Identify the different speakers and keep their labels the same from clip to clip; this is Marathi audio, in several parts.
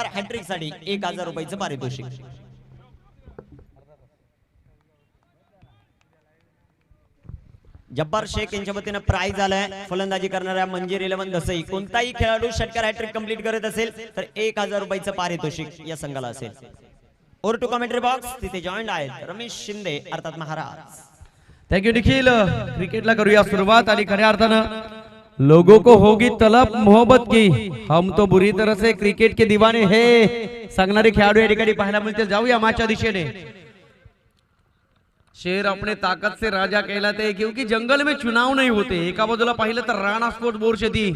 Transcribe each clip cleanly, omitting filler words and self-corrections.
Speaker 1: षटकार हॅट्रिक साठी 1000 रुपयाचं पारितोषिक. जब्बार शेख यांच्या वतीने प्राइज आलाय. फलंदाजी करणाऱ्या मंजीर 11 दसई कोणताही खेळाडू षटकार हॅट्रिक कंप्लीट करत असेल तर 1000 रुपयाचं पारितोषिक या संघाला असेल. ओर टू कमेंट्री बॉक्स तिथे जॉईंट आहेत रमेश शिंदे अर्थात महाराज.
Speaker 2: थँक्यू निखिल. क्रिकेटला करूया सुरुवात आणि खऱ्या अर्थानं लोगों को होगी तलब मोहब्बत की हम तो बुरी तरह से क्रिकेट के दीवाने है सांगणारे खेळाडू या ठिकाणी पाहायला मिळतील. जाऊया माच्या दिशेने. शेर अपने ताकत से राजा कहलाते हैं क्योंकि जंगल में चुनाव नहीं होते. एका बाजूला पाहिलं तर राणा स्पोर्ट्स बोरशेती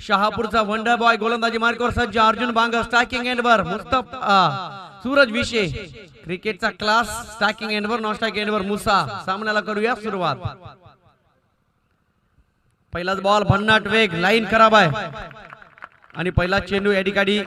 Speaker 2: शहापूरचा वंडर बॉय गोलंदाजी मार्कवर सज्ज अर्जुन बांगर स्टॅकिंग एंडवर मुस्तफा सूरज विशे क्रिकेटचा क्लास स्टॅकिंग एंडवर नॉन स्टॅकिंग एंडवर मुसा. सामन्याला करूया सुरुवात. पहिलाच बॉल भन्नाट वेग लाईन खराब आहे आणि पहिला चेंडू या ठिकाणी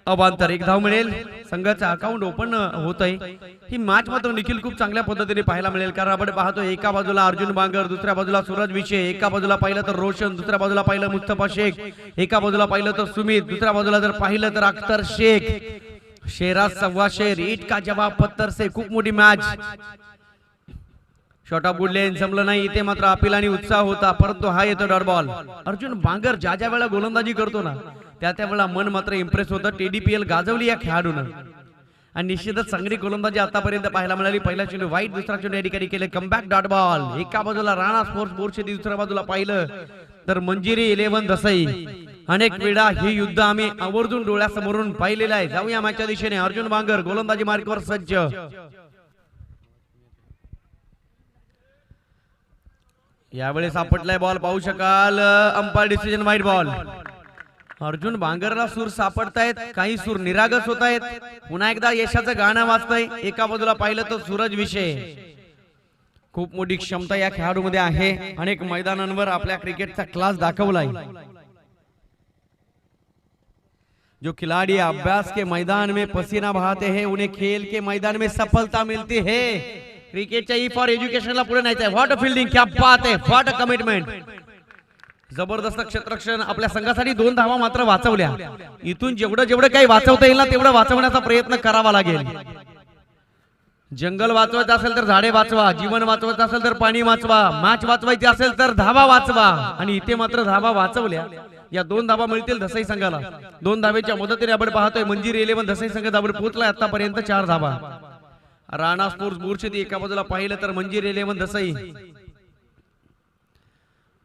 Speaker 2: अबांतर. एक धाव मिळेल. संघाचं अकाउंट ओपन होत आहे. ही मॅच मात्र निखिल खूप चांगल्या पद्धतीने पाहायला मिळेल कारण आपण पाहतो एका बाजूला अर्जुन बांगर दुसऱ्या बाजूला सूरज विशे एका बाजूला पाहिलं तर रोशन दुसऱ्या बाजूला पाहिलं मुस्तफा शेख एका बाजूला पाहिलं तर सुमित दुसऱ्या बाजूला जर पाहिलं तर अख्तर शेख. शेराज सव्वा शेर ईट का जवाब पत्थर से. खूप मोठी मॅच. शॉट ऑफ गुड लेन जमलं नाही. इथे मात्र अपील आणि उत्साह होता परंतु हा येतो डॉट बॉल. अर्जुन बांगर ज्या ज्या वेळा गोलंदाजी करतो ना त्या वेळा मन मात्र इम्प्रेस होतं. टीडीपीएल गाजवली या खेळाडूनं आणि निश्चितच चांगली गोलंदाजी आतापर्यंत पाहायला मिळाली. पहिला चेंडू वाईट दुसरा चेंडू या ठिकाणी केले कमबॅक डॉट बॉल. एका बाजूला राणा स्पोर्ट्स बोरशेती दुसऱ्या बाजूला पाहिलं तर मंजिरी 11 दसई. अनेक वेळा हे युद्ध आम्ही आवर्जून डोळ्यासमोरून पाहिलेलं आहे. जाऊया मॅचच्या दिशेने. अर्जुन बांगर गोलंदाजी मार्कवर सज्ज. यावेळेस सापडलाय बॉल पाहू शकाल. अंपायर डिसिजन वाईट बॉल. अर्जुन बांगरला सूर सापडतायत काही सूर निरागस होत आहेत. पुन्हा एकदा यशाचं गाणं वाजतंय. एका बाजूला पाहिलं तर सूरज विशे. खूप मोठी क्षमता या खेळाडूमध्ये आहे. अनेक मैदानांवर आपल्या क्रिकेटचा क्लास दाखवलाय. जो खिलाड़ी अभ्यास के मैदान में पसीना बहाते हैं उन्हें खेल के मैदान में सफलता मिलती है. क्रिकेटच्या ई फॉर एज्युकेशनला पुढे न्यायचंय. व्हॉट अ फिल्डिंग क्या बात है. What a commitment. जबरदस्त क्षेत्ररक्षण. आपल्या संघासाठी 2 धावा मात्र वाचवल्या. इथून जेवढं जेवढं काही वाचवता येईल ना तेवढं वाचवण्याचा प्रयत्न करावा लागेल. जंगल वाचवायचं असेल तर झाडे वाचवा. जीवन वाचवायचं असेल तर पाणी वाचवा. मॅच वाचवायची असेल तर धावा वाचवा. आणि इथे मात्र धावा वाचवल्या. या 2 धावा मिळतील दसई संघाला. 2 धावेच्या मदतीने आपण पाहतोय मंजीर 11 दसई संघ धावेवर पोहोचलाय आतापर्यंत 4 धावा. राणा स्पोर्ट्स बोरशेती एका बाजूला पाहिलं तर मंजीर 11 दसई.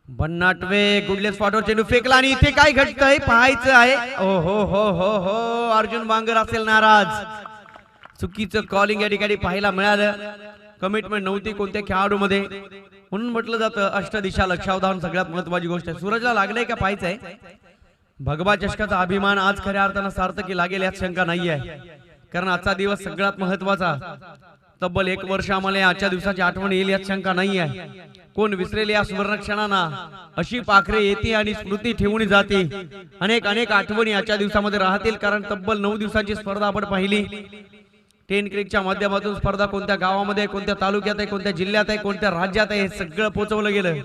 Speaker 2: भन्नाटवे गुडलेस स्पॉटवर चेंडू फेकला आणि इथे काय घडतंय पाहायचं आहे. ओ हो हो हो हो अर्जुन बांगर असेल नाराज. चुकीचं कॉलिंग या ठिकाणी पाहायला मिळालं. कमिटमेंट नव्हती कोणत्या खेळाडूमध्ये म्हणून म्हटलं जातं अष्टदिशा लक्षावधान सगळ्यात महत्वाची गोष्ट आहे. सूरजला लागलंय का पाहायचंय. भगवा चषकाचा अभिमान आज खऱ्या अर्थानं सार्थकी लागेल यात शंका नाही आहे. कारण आजचा दिवस सगळ्यात महत्वाचा. तब्बल 1 वर्ष आम्हाला आजच्या दिवसाची आठवण येईल यात शंका नाही आहे. कोण विसरेल या सुवर्ण क्षणांना. अशी पाखरे येते आणि स्मृती ठेवून जाते. अनेक अनेक आठवणी आजच्या दिवसामध्ये राहतील कारण तब्बल 9 दिवसांची स्पर्धा आपण पाहिली. 10 क्रिकेटच्या माध्यमातून स्पर्धा कोणत्या गावामध्ये कोणत्या तालुक्यात आहे कोणत्या जिल्ह्यात आहे कोणत्या राज्यात आहे हे सगळं पोहोचवलं गेलं.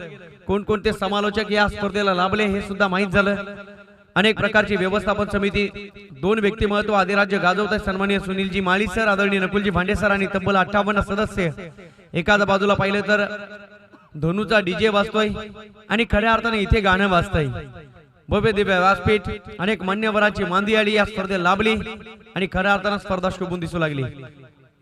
Speaker 2: कोणकोणते समालोचक या स्पर्धेला लाभले हे सुद्धा माहीत झालं. अनेक प्रकारची व्यवस्थापन समिती 2 व्यक्तिमत्व अधिराज्य गाजवत आहे. सन्माननीय सुनीलजी माळी सर आदरणीय नकुलजी भांडे सर आणि तब्बल 58 सदस्य. एखाद्या बाजूला पाहिलं तर धनुचा डीजे वाजतोय आणि खऱ्या अर्थाने इथे गाणं वाजतंय. भव्य दिव्य व्यासपीठ. अनेक मान्यवरांची मांदियाळी या स्पर्धेत लाभली आणि खऱ्या अर्थानं स्पर्धा शोभून दिसू लागली.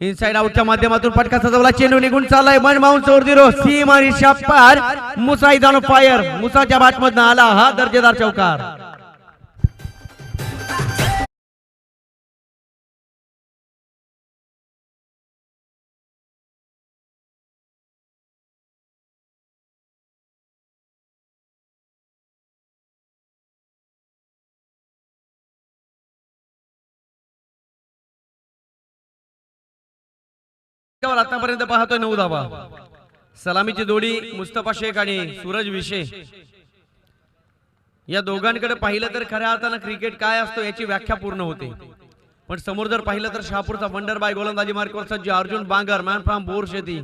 Speaker 2: इनसाइड आउटच्या माध्यमातून फटका सजवला. चेंडू निघून चाललाय. मन माउंट 4-0 सीम आणि शापार. Musa is on fire. मुसाच्या बॅटमधनं आला हा दर्जेदार चौकार. आतापर्यंत पाहतोय 9 धावा. सलामीची जोडी मुस्तफा शेख आणि सूरज विशे. या दोघांकडे पाहिलं तर खऱ्या अर्थानं क्रिकेट काय असतो याची व्याख्या पूर्ण होते. पण समोर जर पाहिलं तर शहापूरचा वंडर बाय गोलंदाजी मार्कवर सज्ज अर्जुन बांगर मॅन फ्रॉम बोरशेती.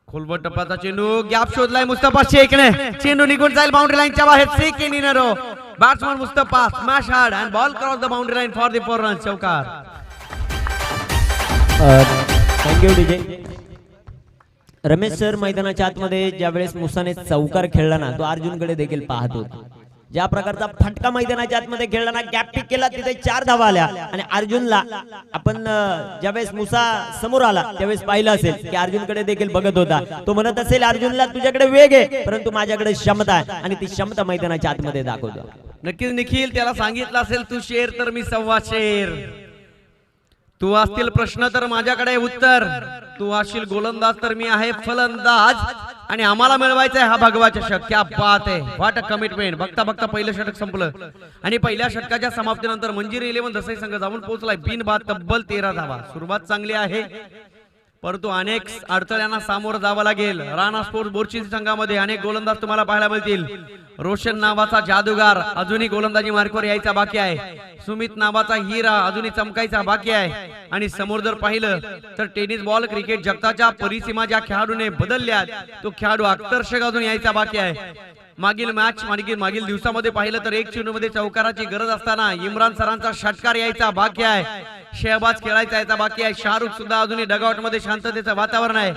Speaker 2: खोलवर टप्प्याचा चेंडू. गॅप शोधलाय मुस्तफा शेखने. चेंडू निघून जाईल बाउंड्री लाईनच्या बाहेर. 6 in a row. Batsman Mustafa smash hard and ball cross the boundary line for the 4 runs. चौकार.
Speaker 1: Thank you DJ. रमेश सर मैदानाच्या आतमध्ये ज्यावेळेस मुसाने चौकार खेळला ना, तो अर्जुनकडे देखील पाहत होता. ज्या प्रकारचा फटका मैदानाच्या आतमध्ये खेळला ना, गॅप पिक केला, तिथे 4 धावा आल्या आणि अर्जुनला आपण ज्यावेळेस मुसा समोर आला त्यावेळेस पाहिलं असेल की अर्जुनकडे देखील बघत होता. तो म्हणत असेल अर्जुनला तुझ्याकडे वेग आहे परंतु माझ्याकडे क्षमता आहे आणि ती क्षमता मैदानाच्या आतमध्ये दाखवतो.
Speaker 2: नक्कीच निखिल त्याला सांगितलं असेल तू शेर तर मी सव्वा शेर. तू असतील प्रश्न तर माझ्याकडे उत्तर. तू असशील गोलंदाज तर मी आहे फलंदाज आणि आम्हाला मिळवायचा आहे हा भगवा चषक. क्या बात आहे. What a commitment. बघता बघता पहिलं षटक संपलं आणि पहिल्या षटकाच्या समाप्तीनंतर मंजिरी 11 दसई संघ जाऊन पोहोचलाय बिनबाद तब्बल 13 धावा. सुरुवात चांगली आहे परंतु अनेक अडथळ्यांना सामोरं जावं लागेल. राणा स्पोर्ट्स बोर्ची संघामध्ये अनेक गोलंदाज तुम्हाला पाहायला मिळतील. रोशन नावाचा जादूगार अजूनही गोलंदाजी मार्कवर यायचा बाकी आहे. सुमित नावाचा हिरा अजूनही चमकायचा बाकी आहे. आणि समोर जर पाहिलं तर टेनिस बॉल क्रिकेट जगताच्या परिसीमा ज्या खेळाडूने बदलल्यात तो खेळाडू आकर्षक अजून यायचा बाकी आहे. मागील दिवसामध्ये पाहिलं तर एक चेंडूमध्ये चौकाराची गरज असताना इम्रान सरांचा षटकार यायचा बाकी आहे. शेहबाज खेळायचा यायचा बाकी आहे. शाहरुख सुद्धा अजूनही डगआउट मध्ये शांततेचं वातावरण आहे.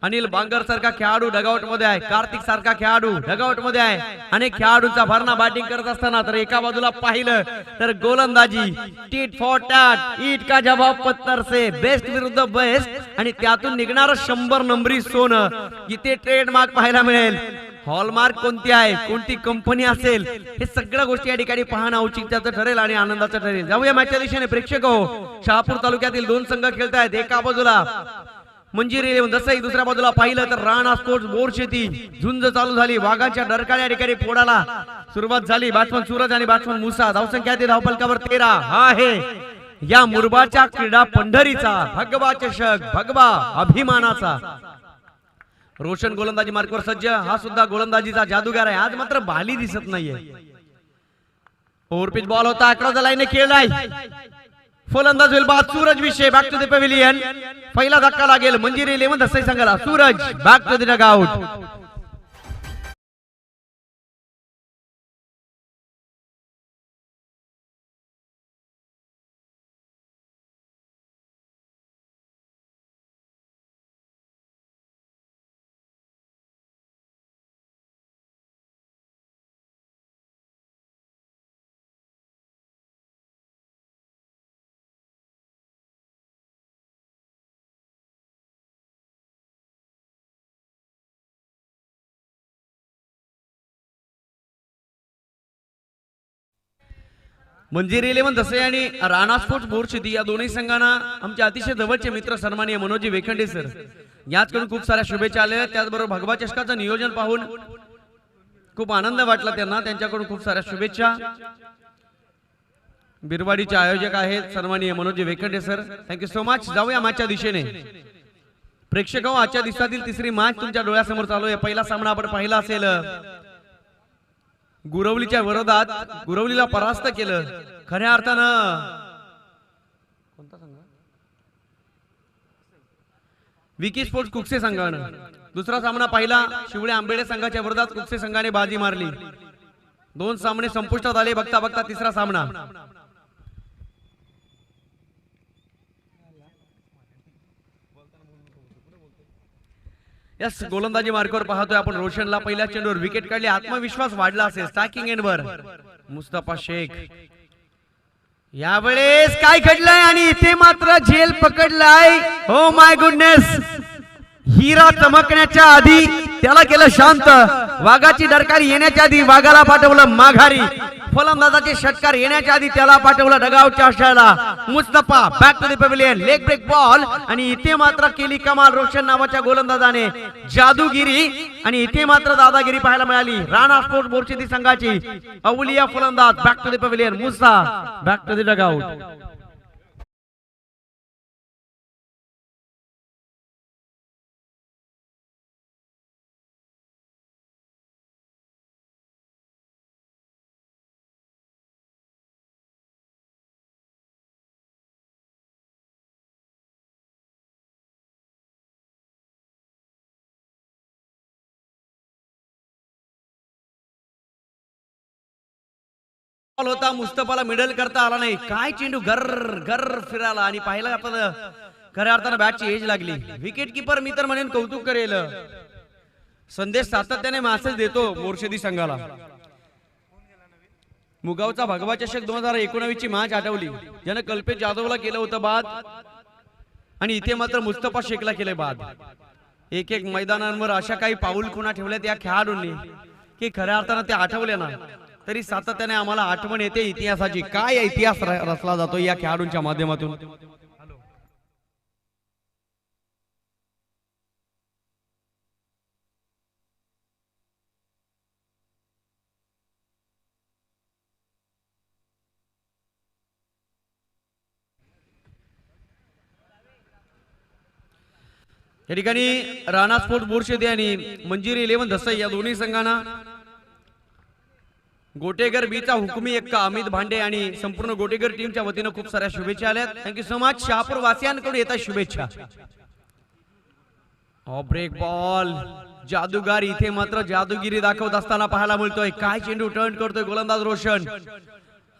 Speaker 2: अनिल बांगर सारखा खेळाडू डगआउट मध्ये आहे. कार्तिक सारखा खेळाडू डगआउट मध्ये आहे. अनेक खेळाडूंचा भरणा बॅटिंग करत असताना तर एका बाजूला पाहिलं तर गोलंदाजी टीट फॉर टॅट, ईट का जवाब पत्थर से, बेस्ट विरुद्ध बेस्ट आणि त्यातून निघणार 100 नंबरी सोनं. इथे ट्रेडमार्क पाहायला मिळेल. हॉलमार्क कोणती आहे, कोणती कंपनी असेल, हे सगळ्या गोष्टी या ठिकाणी पाहणं औचित्याचं ठरेल आणि आनंदाचं ठरेल. जाऊया मॅचच्या दिशेने. प्रेक्षक हो, शहापूर तालुक्यातील 2 संघ खेळतायत. एका बाजूला मंजिरी 11 दसई, दुसऱ्या बाजूला पाहिलं तर राणा स्पोर्ट्स बोर्ड शेती. झुंज चालू झाली. वाघाच्या डरकाळ्या ठिकाणी फोडाला सुरुवात झाली. बॅट्समन सूरज आणि बॅट्समन मुसा. धावसंख्या ते धावफलकावर 13 हा आहे या मुरबाच्या क्रीडा पंढरीचा भगवा चषक, भगवा अभिमानाचा. रोशन गोलंदाजी मार्कवर सज्ज. हा सुद्धा गोलंदाजीचा जादूगार आहे. आज मात्र बाली दिसत नाहीये. ओव्हरपिच बॉल होता. अक्रॉस द लाईन खेळलाय. फलंदाज होईल बाद. सूरज विषय बॅक टू द पॅव्हिलियन. पहिला धक्का लागेल मंजिरी 11 दसई संघाला. Suraj back to the dugout. Manjiri 11 दसई आणि राणा स्पोर्ट्स बोर्ड या दोन्ही संघांना आमचे अतिशय जवळचे मित्र सन्माननीय मनोजी वेखंडे सर याचकडून खूप साऱ्या शुभेच्छा आल्या. त्याचबरोबर भगवा चषकाचं नियोजन पाहून खूप आनंद वाटला त्यांना. त्यांच्याकडून खूप साऱ्या शुभेच्छा. बिरवाडीचे आयोजक आहेत सन्माननीय Manoji Wekhande sir. Thank you so much. जाऊया मॅचच्या दिशेने. प्रेक्षक हो, आजच्या दिवसातील तिसरी मॅच तुमच्या डोळ्यासमोर चालू आहे. पहिला सामना आपण पाहिला असेल. गुरवलीच्या विरोधात गुरवलीला परास्त केलं. खऱ्या अर्थानं कोणता संघ? विकी स्पोर्ट्स कुकसे संघानं. दुसरा सामना पाहिला शिवळे आंबेडे संघाच्या विरोधात कुकसे संघाने बाजी मारली. 2 सामने संपुष्टात आले. बघता बघता तिसरा सामना. यस, गोलंदाजी मार्कवर पाहतोय आपण रोशनला. पहिल्या चेंडूवर विकेट काढली. आत्मविश्वास वाढला असेल. स्ट्रायकिंग एंडवर मुस्तफा शेख. यावेळेस काय घडलंय आणि इथे मात्र झेल पकडलाय. हो माय गुडनेस. हिरा चमकण्याच्या आधी त्याला केलं शांत. वाघाची डरकारी येण्याच्या आधी वाघाला पाठवलं माघारी. फलंदाजाचे षटकार येण्याच्या आधी त्याला पाठवलं डगआउटच्या आशयाला. Mustafa back to the pavilion. Leg break ball आणि इथे मात्र केली कमाल रोशन नावाच्या गोलंदाजाने. जादूगिरी आणि इथे मात्र दादागिरी पाहायला मिळाली राणा स्पोर्ट्स बोर्ड संघाची. अवलिया फलंदाज back to the pavilion. Musa back to the dugout. Ball होता, मुस्तफाला मिडल करता आला नाही. काय चेंडू गर गर फिराला आणि पाहिलं आपण खऱ्या अर्थानं बॅटची एज लागली. विकेट किपर मी तर म्हणेन कौतुक करेल. संदेश सातत्याने मॅसेज देतो मोर्शेदी संघाला. मुगावचा भगवा चषक 2019 ची मॅच आठवली, ज्यानं कल्पेश जाधवला केलं होतं बाद आणि इथे मात्र मुस्तफा शेखला केले बाद. एक एक मैदानांवर अशा काही पाऊल खुणा ठेवल्यात या खेळाडूंनी की खऱ्या अर्थानं ते आठवले ना तरी सातत्याने आम्हाला आठवण येते इतिहासाची. काय इतिहास रचला जातो या खेळाडूंच्या माध्यमातून. या ठिकाणी राणा स्पोर्ट बोरशेदे आणि मंजिरी 11 दसई या दोन्ही संघांना गोटेगर बीचा हुकुमी एक्का अमित भांडे आणि संपूर्ण गोटेगर टीमच्या वतीनं खूप साऱ्या शुभेच्छा आल्यात. Thank you so much. शहापूर वासियांकडून येतात शुभेच्छा. ब्रेक बॉल जादूगार इथे मात्र जादूगिरी दाखवत असताना पाहायला मिळतोय. काय चेंडू टर्न करतोय गोलंदाज रोशन.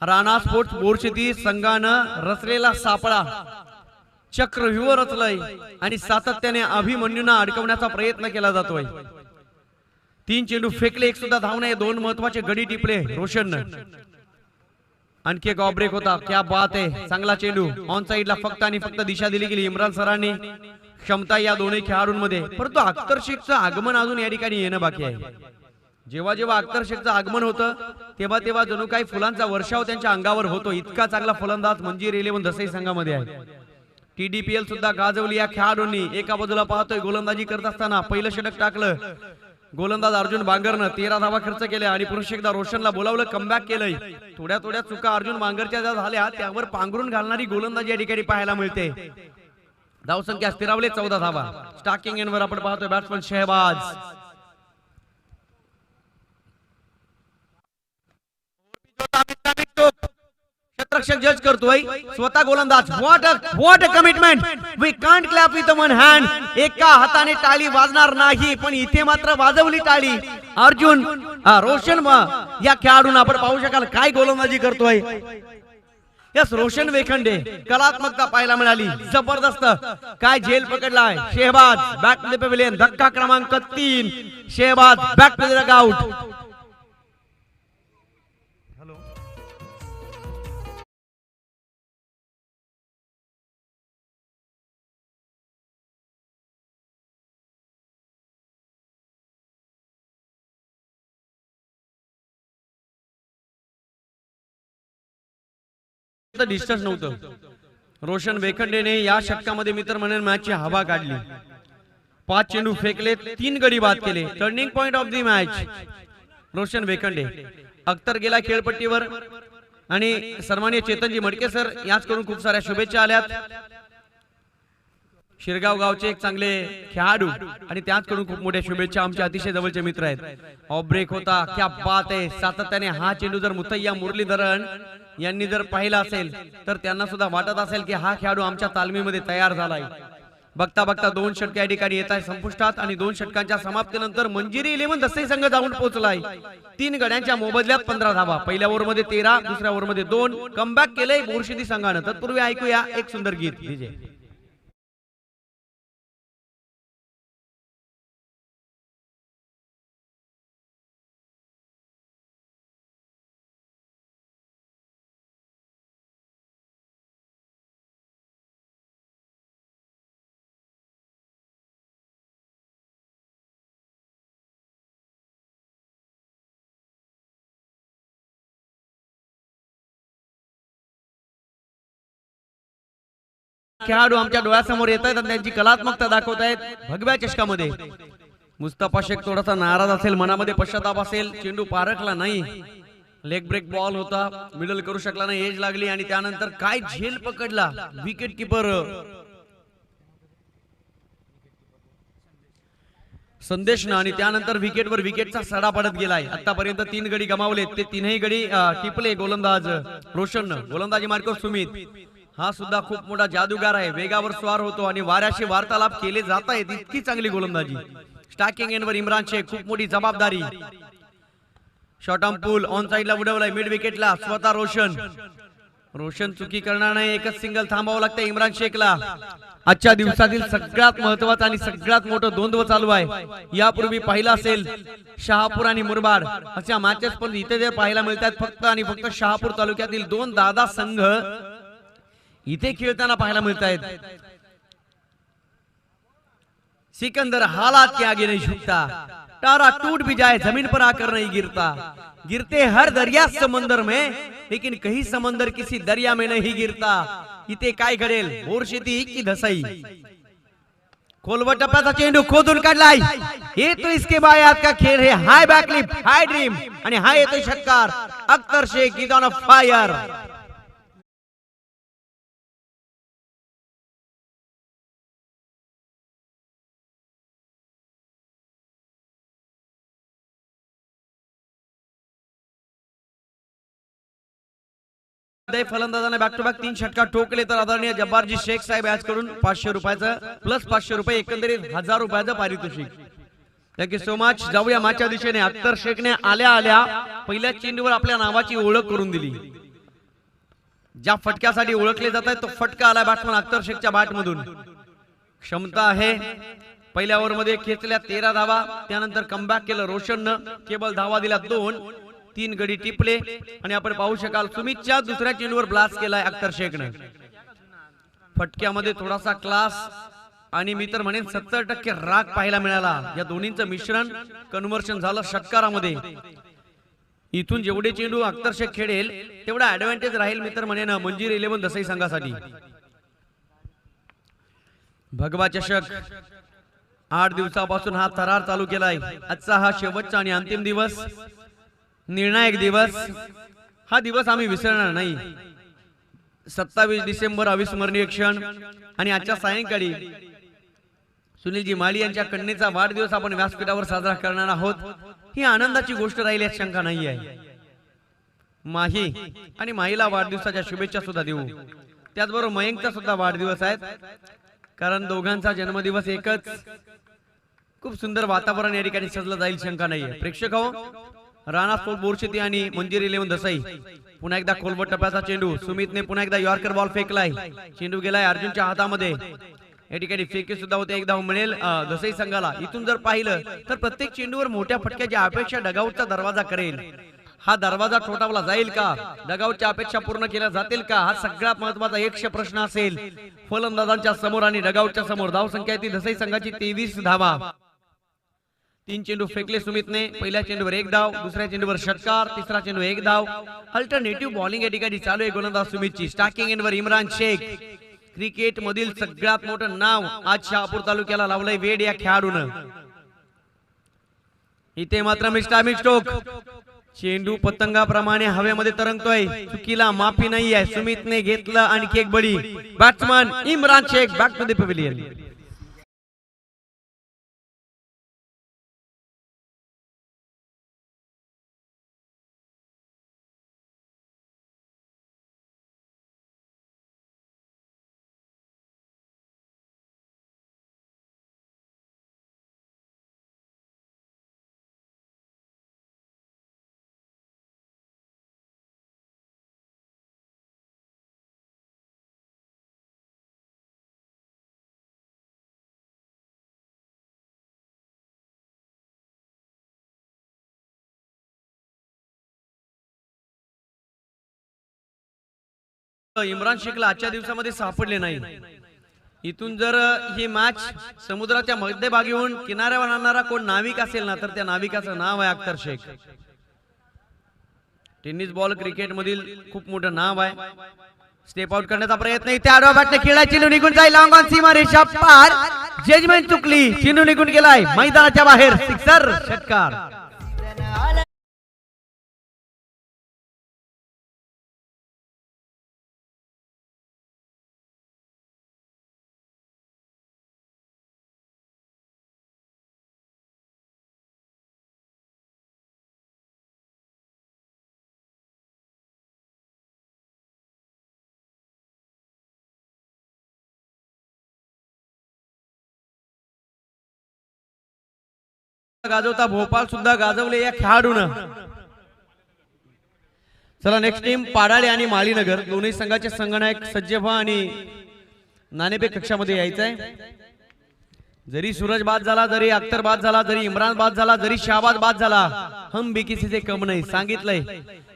Speaker 2: राणा स्पोर्ट्स बोरशेदी संघानं रचलेला सापळा चक्रव्यूह रचलंय आणि सातत्याने अभिमन्यूंना अडकवण्याचा प्रयत्न केला जातोय. 3 चेंडू फेकले, एक सुद्धा धाव नाही. 2 महत्वाचे गडी टिपले रोशननं. आणखी एक ऑफ ब्रेक होता. क्या बात आहे. चांगला चेंडू ऑन साइडला फक्त आणि फक्त दिशा दिली गेली. इम्रान सरांनी क्षमता या दोन्ही खेळाडूंमध्ये, परंतु अख्तर शेखचं आगमन अजून या ठिकाणी येणं बाकी आहे. जेव्हा जेव्हा अख्तर शेखचं आगमन होतं तेव्हा तेव्हा जणू काही फुलांचा वर्षाव त्यांच्या अंगावर होतो. इतका चांगला फलंदाज मंजिर 11 दसई संघामध्ये आहे. TDPL सुद्धा गाजवली या खेळाडूंनी. एका बाजूला पाहतोय गोलंदाजी करत असताना पहिलं षटक टाकलं गोलंदाज अर्जुन बांगरनं. 13 धावा खर्च केल्या आणि पुन्हा एकदा रोशनला बोलावलं, कमबॅक केलंय. थोड्या थोड्या चुका अर्जुन बांगरच्या ज्या झाल्या त्यावर पांघरून घालणारी गोलंदाजी या ठिकाणी पाहायला मिळते. धावसंख्या स्थिरावले 14 धावा. स्टार्टिंग एंडवर आपण पाहतोय बॅट्समन शहबाज. क्षेत्ररक्षक जज करतोय स्वतः गोलंदाज. What a commitment. We can't clap with one hand. एका हाताने टाळी वाजणार नाही पण इथे मात्र वाजवली टाळी. अर्जुन रोशन या खेळाडून आपण पाहू शकाल काय गोलंदाजी करतोय. यस रोशन वेखंडे. कलात्मकता पाहायला मिळाली. जबरदस्त. काय झेल पकडलाय Shahbaz. Back to the pavilion. धक्का क्रमांक 3. Shahbaz back to the dugout. Distance नव्हतं. रोशन वेखंडेने या षटकामध्ये मित्र म्हणून मॅचची हवा काढली. 5 चेंडू फेकले, 3 गडी बाद केले. Turning point of the match Roshan Wekhande. Akhtar गेला खेळपट्टीवर आणि सन्माननीय चेतनजी मडके सर याच करून खूप साऱ्या शुभेच्छा आल्यात. शिरगाव गावचे एक चांगले खेळाडू आणि त्याचकडून खूप मोठ्या शुभेच्छा. आमचे अतिशय जवळचे मित्र आहेत. ऑफ ब्रेक होता. क्या बात आहे. सातत्याने हा चेंडू जर मुथय्या मुरलीधरन यांनी जर पाहिला असेल तर त्यांना सुद्धा वाटत असेल की हा खेळाडू आमच्या तालमीमध्ये तयार झालाय. बघता बघता 2 षटके या ठिकाणी येत आहे संपुष्टात आणि 2 षटकांच्या समाप्तीनंतर मंजिरी 11 दसई संघ जाऊन पोहोचलाय. 3 गड्यांच्या मोबदल्यात 15 धावा. पहिल्या ओव्हरमध्ये 13, दुसऱ्या ओव्हरमध्ये 2. कमबॅक केलंय बोरशेदी संघानं. तत्पूर्वी ऐकूया एक सुंदर गीत. डीजे खेळाडू आमच्या डोळ्यासमोर येत आहेत आणि त्यांची कलात्मकता दाखवत आहेत भगव्या चषकामध्ये. मुस्तफा शेख थोडासा नाराज असेल, मनामध्ये पश्चाताप असेल. चेंडू पारखला नाही. लेग ब्रेक बॉल होता, मिडल करू शकला नाही. एज लागली आणि त्यानंतर काय झेल पकडला विकेट किपर संदेशनं आणि त्यानंतर विकेटवर विकेटचा सडा पडत गेलाय. आतापर्यंत 3 गडी गमावले, ते 3ही गडी टिपले गोलंदाज रोशननं. गोलंदाजी मार्कर सुमित हा सुद्धा खूप मोठा जादूगार आहे. वेगावर स्वार होतो आणि वाऱ्याशी वार्तालाप केले जात आहेत. इतकी चांगली गोलंदाजी. स्टार्टिंग एंडवर इम्रान शेख खूप मोठी जबाबदारी. शॉर्ट आर्म पुल ऑन साइडला उडवलाय मिड विकेटला स्वतः रोशन चुकी करणार नाही एकच सिंगल थांबावं लागतं इम्रान शेखला आजच्या दिवसातील सगळ्यात महत्त्वाचा आणि सगळ्यात मोठं द्वंद्व चालू आहे यापूर्वी पाहिला असेल शहापूर आणि मुरबाड अशा मॅचेस पण इथे जे पाहायला मिळतात फक्त आणि फक्त शहापूर तालुक्यातील दोन दादा संघ इथे खेळताना पाहायला मिळत आहेत सिकंदर हालात के आगे नहीं झुकता तारा टूट भी जाए जमीन पर आकर नहीं गिरता गिरते हर दरिया समंदर में लेकिन कहीं समंदर किसी दरिया में नहीं गिरता इथे काय घडेल बोरशेती की धसाई खोलवर टप्प्याचा चेंडू खोदून काढलाय हे तो इसके बायात का खेळ है हाय बॅकलिप हाय ड्रीम आणि हाय येतोय षटकार Akhtar Shaikh is on a fire फलंदाजाने बॅक टू बॅक 3 षटकार ठोकले तर आदरणीय जब्बारजी शेख साहेब याच कडून 500 रुपयाचं प्लस 500 रुपये एकंदरीत 1000 रुपयाचं पारितोषिक थँक्यू सो मच जाऊया मागच्या दिशेने अख्तर शेखने आल्या आल्या पहिल्या चेंडूवर आपल्या नावाची ओळख करून दिली ज्या फटक्यासाठी ओळखले जात आहे तो फटका आला बॅट्समन अख्तर शेखच्या बॅट मधून क्षमता आहे पहिल्या ओव्हर मध्ये खेचल्या 13 धावा त्यानंतर कमबॅक केलं रोशननं केवळ धावा दिल्या 2 3 गडी टिपले आणि आपण पाहू शकाल सुमितच्या दुसऱ्या चेंडूवर ब्लास्ट केलाय अख्तर शेखने फटक्यामध्ये थोडासा क्लास आणि मी तर म्हणेन 70% राग पाहायला मिळाला या दोन्हींचं मिश्रण कन्व्हर्शन झालं षटकारामध्ये इथून जेवढे चेंडू अख्तर शेख खेळेल तेवढा ऍडव्हान्टेज राहील मी तर म्हणेन मंजिर 11 दसई संघासाठी भगवा चषक 8 दिवसापासून हा थरार चालू केलाय आजचा हा शेवटचा आणि अंतिम दिवस निर्णायक दिवस हा दिवस आम्ही विसरणार नाही 27 डिसेंबर अविस्मरणीय क्षण आणि आजच्या सायंकाळी सुनीलजी माळी यांच्या कन्येचा वाढदिवस आपण व्यासपीठावर साजरा करणार आहोत ही आनंदाची गोष्ट राहिली यात शंका नाही आहे माही आणि माहीला वाढदिवसाच्या शुभेच्छा सुद्धा देऊ त्याचबरोबर मयंकचा सुद्धा वाढदिवस आहे कारण दोघांचा जन्मदिवस एकच खूप सुंदर वातावरण या ठिकाणी सजलं जाईल शंका नाहीये प्रेक्षक हो राणा स्पोर्ट बोरशेती आणि मंजिर 11 दसई पुन्हा एकदा खोलवर टप्प्याचा चेंडू सुमितने पुन्हा एकदा यॉर्कर बॉल फेकलाय चेंडू गेलाय अर्जुनच्या हातामध्ये या ठिकाणी फेके सुद्धा होते एक धाव मिळेल दसई संघाला इथून जर पाहिलं तर प्रत्येक चेंडूवर मोठ्या फटक्याची अपेक्षा डगआउटचा दरवाजा करेल हा दरवाजा ठोठावला जाईल का डगआउटच्या अपेक्षा पूर्ण केल्या जातील का हा सगळ्यात महत्त्वाचा एकशे प्रश्न असेल फलंदाजांच्या समोर आणि डगआउटच्या समोर धाव संख्या ती दसई संघाची 23 धावा 3 चेंडू फेकले सुमितने पहिल्या चेंडूवर 1 धाव दुसऱ्या चेंडूवर षटकार तिसरा चेंडू 1 धाव अल्टरनेटिव्ह बॉलिंग या ठिकाणी चालू आहे गोलंदाज सुमितची स्टार्टिंग एंडवर इम्रान शेख क्रिकेट मधील सगळ्यात मोठं नाव आज शहापूर तालुक्याला लावलंय वेड या खेळाडून इथे मात्र मिस्टामिक स्ट्रोक चेंडू पतंगाप्रमाणे हवेमध्ये तरंगतोय चुकीला माफी नाही आहे सुमितने घेतलं आणखी एक बडी batsman Imran Shaikh back to the pavilion Imran शेखला आजच्या दिवसामध्ये सापडले नाही इथून जर ही मॅच समुद्राच्या मध्यभागी होऊन किनाऱ्यावर आणणारा कोण नाविक असेल ना तर त्या नाविकाचं नाव आहे Akhtar Shaikh tennis ball cricket मधील खूप मोठं नाव आहे स्टेप आउट करण्याचा प्रयत्न इथे आडवा बॅटने खेळायला चेंडू निघून जाईल लॉंग ऑन सीमा रेषा पार जजमेंट चुकली चेंडू निघून गेलाय मैदानाच्या बाहेर सिक्सर षटकार गाजवता भोपाळ सुद्धा गाजवले या खेळाडून चला नेक्स्ट टीम पाडाळे आणि माळीनगर दोन्ही संघाचे संघनायक सज्ज व्हा आणि नाणेफेक कक्षामध्ये यायचंय. जरी सूरज बाद झाला, जरी अख्तर बाद झाला, जरी इम्रान बाद झाला, जरी शाहबाज बाद झाला, हम बीकीसीचे कम नाही सांगितलंय.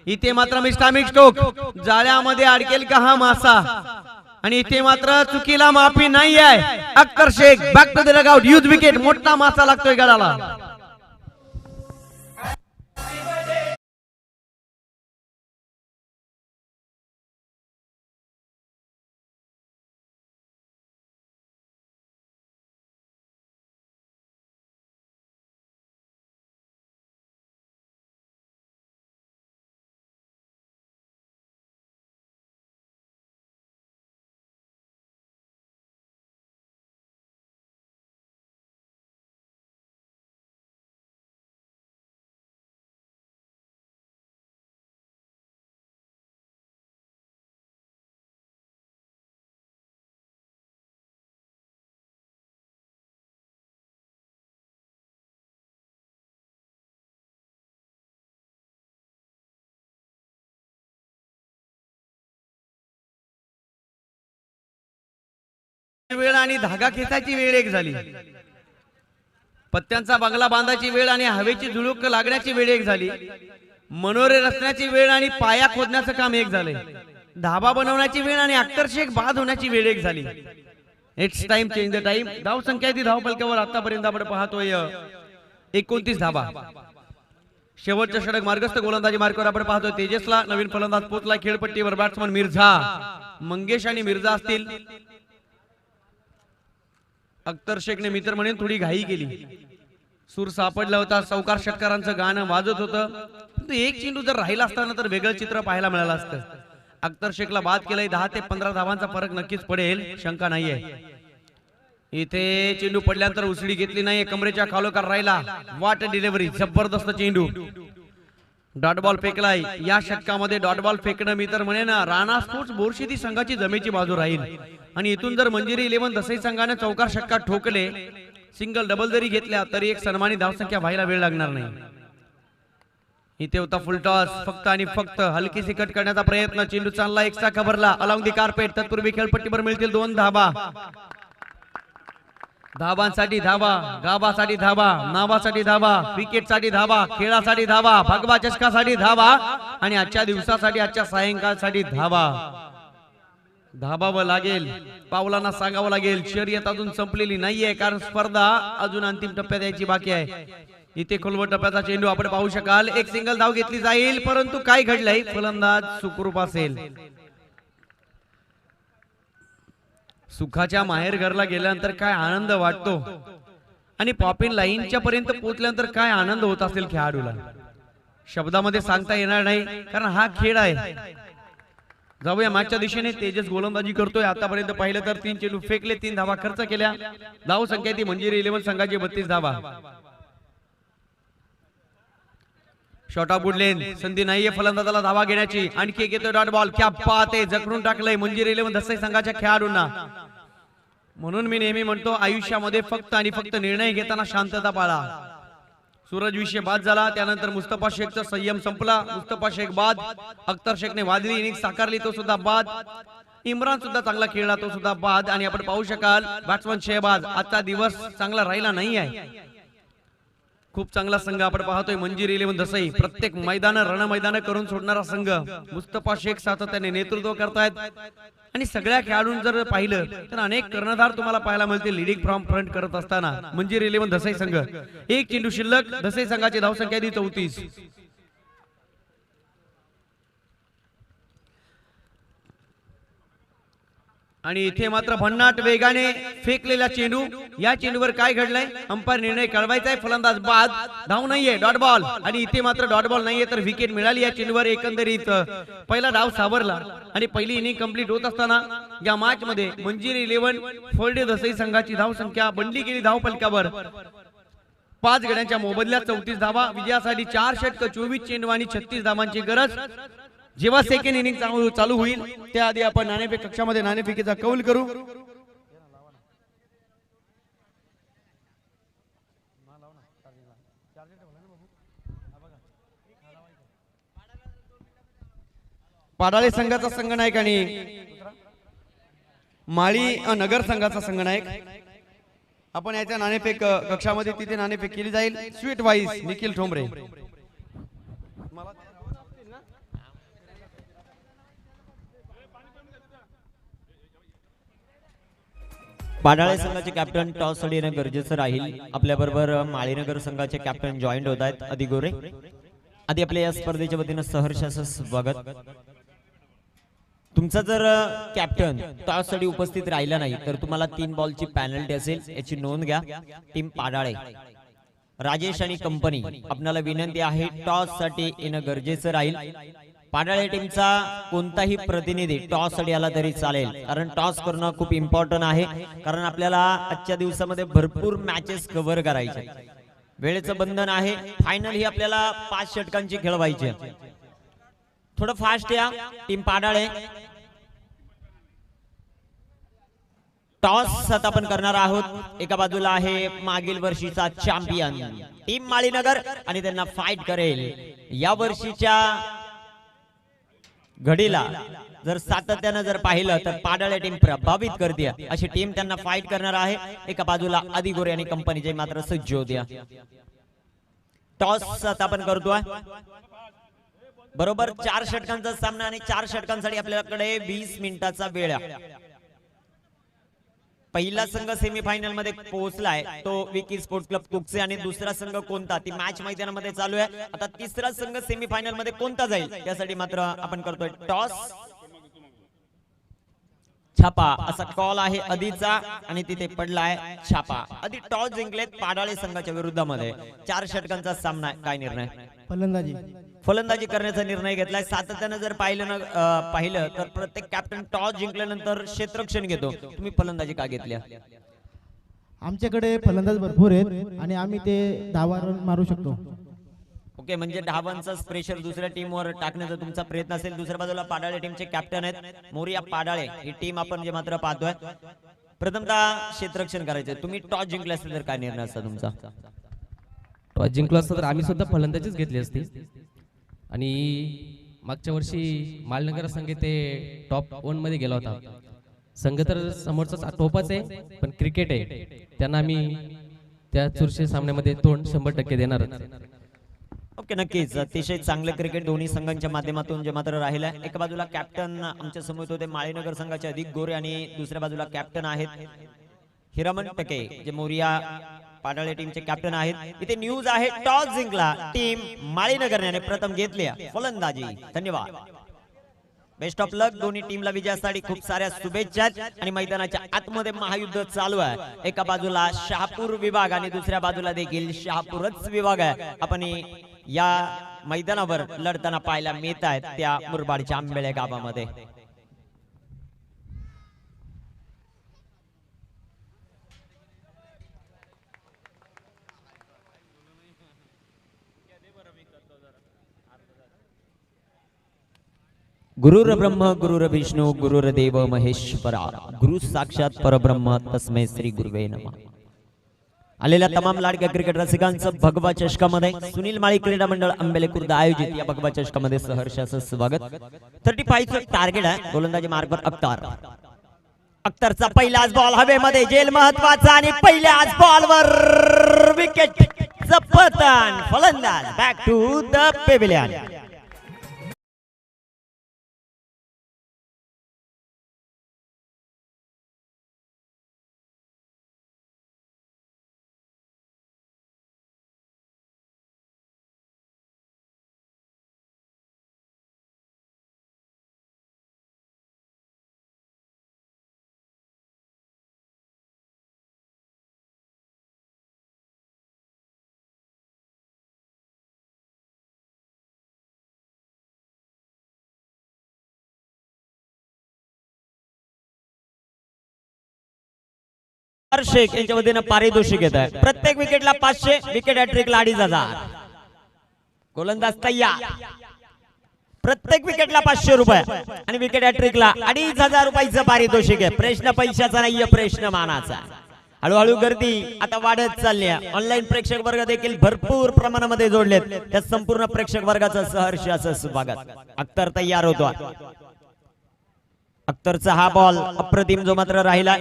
Speaker 2: इथे मात्र मिस्टामिक स्टोक जाळ्यामध्ये अडकेल का हा मासा आणि इथे मात्र चुकीला माफी नाही आहे. Akhtar Shaikh back to the dugout, huge wicket, मोठा मासा लागतोय गडाला. वेळ आणि धागा खेचायची वेळ एक झाली. पत्त्यांचा बंगला बांधायची वेळ आणि हवेची झुळूक लागण्याची वेळ एक झाली. मनोरे रचण्याची वेळ आणि पाया खोदण्याचं काम एक झालंय. धाबा बनवण्याची वेळ आणि अख्तर शेख बाद होण्याची वेळ एक झाली. It's time change the time. धाव संख्या ती धाव फलकावर आतापर्यंत आपण पाहतोय 29 धाबा. शेवटच्या षटक मार्गस्थ गोलंदाजी मार्गावर आपण पाहतोय तेजसला. नवीन फलंदाज पोचला खेळपट्टीवर. बॅट्समन मिर्झा, मंगेश आणि मिर्झा असतील. अख्तर शेखने मित्र म्हणून थोडी घाई केली. सूर सापडला होता, चौकार षटकारांचं गाणं वाजत होतं. परंतु एक चेंडू जर राहिला असताना तर वेगळं चित्र पाहायला मिळालं असतं. अख्तर शेखला बाद केलंय. 10 ते 15 धावांचा फरक नक्कीच पडेल, शंका नाहीये. इथे चेंडू पडल्यानंतर उसळी घेतली नाहीये, कमरेच्या खालोखाल राहिला. वाट डिलिव्हरी, जबरदस्त चेंडू. डॉट बॉल फेकलाय. या षटकामध्ये डॉट बॉल फेकणं मी तर म्हणेन राणा स्पोर्ट्स बोरशेती संघाची जमेची बाजू राहील. आणि इथून जर मंजिरी 11 दसई संघाने चौकार षटकार ठोकले, सिंगल डबल जरी घेतल्या तरी एक सन्मानित धावसंख्या व्हायला वेळ लागणार नाही. इथे होता फुल टॉस. फक्त आणि फक्त हलकीशी कट करण्याचा प्रयत्न. चेंडू चालला एक्स्ट्रा कव्हरला अलॉंग दी कार्पेट. तत्पूर्वी खेळपट्टीवर मिळतील 2 धाबा. धाबांसाठी धाबा, गावासाठी धाबा, नावासाठी धाबा, विकेटसाठी धाबा, खेळासाठी धाबा, भगवा चषकासाठी धाबा आणि आजच्या दिवसासाठी, आजच्या सायंकाळसाठी धाबा. धाबावं लागेल, पावलांना सांगावं लागेल. शर्यत अजून संपलेली नाहीये, कारण स्पर्धा अजून अंतिम टप्प्यात यायची बाकी आहे. इथे खोलवर टप्प्याचा चेंडू आपण पाहू शकाल. एक सिंगल धाव घेतली जाईल, परंतु काय घडलंय, फलंदाज सुखरूप असेल. सुखाच्या माहेर घरला गेल्यानंतर काय आनंद वाटतो आणि पॉपिन लाईनच्या पर्यंत पोहोचल्यानंतर काय आनंद होत असेल खेळाडूला, शब्दामध्ये सांगता येणार नाही, कारण हा खेळ आहे. जाऊया मॅचच्या दिशेने. तेजस गोलंदाजी करतोय. आतापर्यंत पाहिलं तर 3 चेंडू फेकले, 3 धावा खर्च केल्या. धाव संख्या ती मंजिरी 11 संघाची 32 धावा. शॉट ऑफ बुडलेन, संधी नाहीये फलंदाजाला धावा घेण्याची. आणखी एक येतोय डॉट बॉल. क्या बात आहे, जखरून टाकलंय मंजिरी 11 दसई संघाच्या खेळाडूंना. म्हणून मी नेहमी म्हणतो आयुष्यामध्ये फक्त आणि फक्त निर्णय घेताना शांतता पाळा. सूरज विषय बाद झाला, त्यानंतर मुस्तफा शेखचा संयम संपला. मुस्तफा शेख बाद. अख्तर शेखने वादळी इनिंग साकारली, तो सुद्धा बाद. इम्रान सुद्धा चांगला खेळला, तो सुद्धा बाद. आणि आपण पाहू शकाल बॅट्समन शहबाज, आजचा दिवस चांगला राहिला नाही आहे. खूप चांगला संघ आपण पाहतोय मंजिरी 11 दसई. प्रत्येक मैदान रणमैदान करून सोडणारा संघ. मुस्तफा शेख सातत्याने नेतृत्व करतायत आणि सगळ्या खेळाडूंनी जर पाहिलं तर अनेक कर्णधार तुम्हाला पाहायला मिळतील लीडिंग फ्रॉम फ्रंट करत असताना. मंजिरी 11 दसई संघ. एक चेंडू शिल्लक. दसई संघाची धावसंख्या 34. आणि इथे मात्र भन्नाट वेगाने फेकलेला चेंडू. या चेंडूवर काय घडलंय, अंपायर निर्णय कळवायचा आहे. फलंदाज बाद. धाव नाहीये, डॉट बॉल. आणि इथे मात्र डॉट बॉल नाहीये तर विकेट मिळाली या चेंडूवर. एकंदरीत पहिला डाव सावरला आणि पहिली इनिंग कंप्लीट होत असताना या मॅच मध्ये मंजिरी 11 फोर्डे दसई संघाची धाव संख्या बनली गेली धाव फलकावर. 5 गड्यांच्या मोबदल्यात 34 धावा. विजयासाठी 4 षटक, 24 चेंडू आणि 36 धावांची गरज. जेव्हा सेकंड इनिंग चालू होईल त्याआधी आपण नाणेफेक कक्षामध्ये नाणेफेकीचा कौल करू. पाडाळे संघाचा संघनायक आणि माळी नगर संघाचा संघनायक. आपण याच्या नाणेफेक कक्षामध्ये तिथे नाणेफेक केली जाईल. Sweet voice Nikhil Thombare.
Speaker 1: पाडाळे संघाचे कॅप्टन टॉस साठी येणं गरजेचं राहील. आपल्या बरोबर माळीनगर संघाचे कॅप्टन जॉईंट होत आहेत आदी गोरे. आधी आपल्या या स्पर्धेच्या वतीनं सहर्ष असं स्वागत. तुमचा जर कॅप्टन टॉस साठी उपस्थित राहिला नाही तर तुम्हाला 3 बॉलची पॅनल्टी असेल, याची नोंद घ्या. टीम पाडाळे राजेश आणि कंपनी आपल्याला विनंती आहे टॉस साठी येणं गरजेचं राहील. पाडाळे टीमचा कोणताही प्रतिनिधी टॉस साठी आला तरी चालेल, कारण टॉस करणं खूप इम्पॉर्टंट आहे. कारण आपल्याला आजच्या दिवसामध्ये भरपूर मॅचेस कव्हर करायचे. वेळेचं बंधन आहे. फायनल ही आपल्याला 5 षटकांची खेळवायची. थोडं फास्ट या टीम पाडाळे. टॉस आता आपण करणार आहोत. एका बाजूला आहे मागील वर्षीचा चॅम्पियन टीम माळीनगर आणि त्यांना फाईट करेल. या वर्षीच्या घडीला जर सातत्यानं जर पाहिलं तर पाडाळे टीम प्रभावित करते, अशी टीम त्यांना फाईट करणार आहे. एका बाजूला आदी गोरे आणि कंपनीचे मात्र सज्ज होत्या. टॉस आता आपण करतोय. बरोबर 4 षटकांचा सामना आणि 4 षटकांसाठी आपल्याकडे 20 मिनिटाचा वेळ आहे. पहिला संघ सेमीफायनल मध्ये पोहोचलाय तो विकी स्पोर्ट्स क्लब कुकसे आणि दुसरा संघ कोणता ती मॅच मैदानामध्ये चालू आहे. आता तिसरा संघ सेमीफायनल मध्ये कोणता जाईल यासाठी मात्र आपण करतोय टॉस. छापा असा कॉल आहे आधीचा आणि तिथे पडलाय छापा. आधी टॉस जिंकलेत पाडाळे संघाच्या विरुद्धामध्ये. 4 षटकांचा सामना. काय निर्णय? फलंदाजी करण्याचा निर्णय घेतलाय. सातत्यानं जर पाहिलं तर प्रत्येक कॅप्टन टॉस जिंकल्यानंतर क्षेत्ररक्षण घेतो. तुम्ही फलंदाजी का घेतल्या?
Speaker 3: आमच्याकडे फलंदाज भरपूर आहेत आणि आम्ही ते धावा मारू शकतो.
Speaker 1: ओके, म्हणजे धावांचा प्रेशर दुसऱ्या टीमवर टाकण्याचा तुमचा प्रयत्न असेल. दुसऱ्या बाजूला पाडाळे टीमचे कॅप्टन आहेत मोरिया पाडाळे. ही टीम आपण जे मात्र पाहतोय. प्रथमतः क्षेत्ररक्षण करायचं. तुम्ही टॉस जिंकले असेल तर काय निर्णय असता तुमचा?
Speaker 4: टॉस जिंकला असता तर आम्ही सुद्धा फलंदाजीच घेतली असती. आणि मागच्या वर्षी मालनगर संघ ते टॉप 1 मध्ये गेला होता. संघ तर समोरचा टोपाच आहे, पण क्रिकेट आहे, त्यांना आम्ही त्या चुरशी सामन्यामध्ये तोंड 100% देणार.
Speaker 1: ओके, नक्कीच अतिशय चांगलं क्रिकेट दोन्ही संघांच्या माध्यमातून जे मात्र राहिलं आहे. एका बाजूला कॅप्टन आमच्या समोर होते माळीनगर संघाचे अधिक गोरे आणि दुसऱ्या बाजूला कॅप्टन आहेत हिरामन टके जे मोरिया पाडाळे टीमचे कॅप्टन आहेत. इथे न्यूज आहे टॉस जिंकला टीम माळीनगरने प्रथम घेतली फलंदाजी. धन्यवाद. बेस्ट ऑफ लक दोन्ही टीमला विजयासाठी खूप साऱ्या शुभेच्छा. आणि मैदानाच्या आतमध्ये महायुद्ध चालू आहे. एका बाजूला शहापूर विभाग आणि दुसऱ्या बाजूला देखील शहापूरच विभाग आहे. आपण या मैदानावर लढताना पाहायला मिळत आहेत त्या मुरबाडच्या आंबेळे गावामध्ये. गुरुर ब्रह्म गुरुर विष्णू गुरुर देव महेश्वरा गुरु साक्षात परब्रह्म तस्मै श्री गुरुवे नमः. आलेल्या तमाम लाडक्या क्रिकेट रसिकांचं भगवा चषकामध्ये सुनील माळी क्रीडा मंडळ आंबेले खुर्द आयोजित या भगवा चषकामध्ये सहर्ष असं स्वागत. 35 चं टार्गेट आहे. गोलंदाजी मार्गवर अख्तर. अख्तरचा पहिलाच बॉल हवेमध्ये जेल महत्वाचा आणि पहिल्याच बॉलवर विकेट पतन. फलंदाज back to the pavilion. Shaikh यांच्या वतीनं पारितोषिक येत आहे. प्रत्येक विकेटला 500, विकेट हॅट्रिकला 2500. गोलंदाज तयार. प्रत्येक विकेटला 500 रुपये आणि विकेट हॅट्रिकला 2500 रुपयाचं पारितोषिक आहे. प्रश्न पैशाचा नाहीये, प्रश्न मानाचा. हळूहळू गर्दी आता वाढत चालली आहे. ऑनलाईन प्रेक्षक वर्ग देखील भरपूर प्रमाणामध्ये जोडलेत. त्या संपूर्ण प्रेक्षक वर्गाचं सहर्ष असं स्वागत. अख्तर तयार होतो. अख्तरचा हा बॉल अप्रतिम जो मात्र राहिला,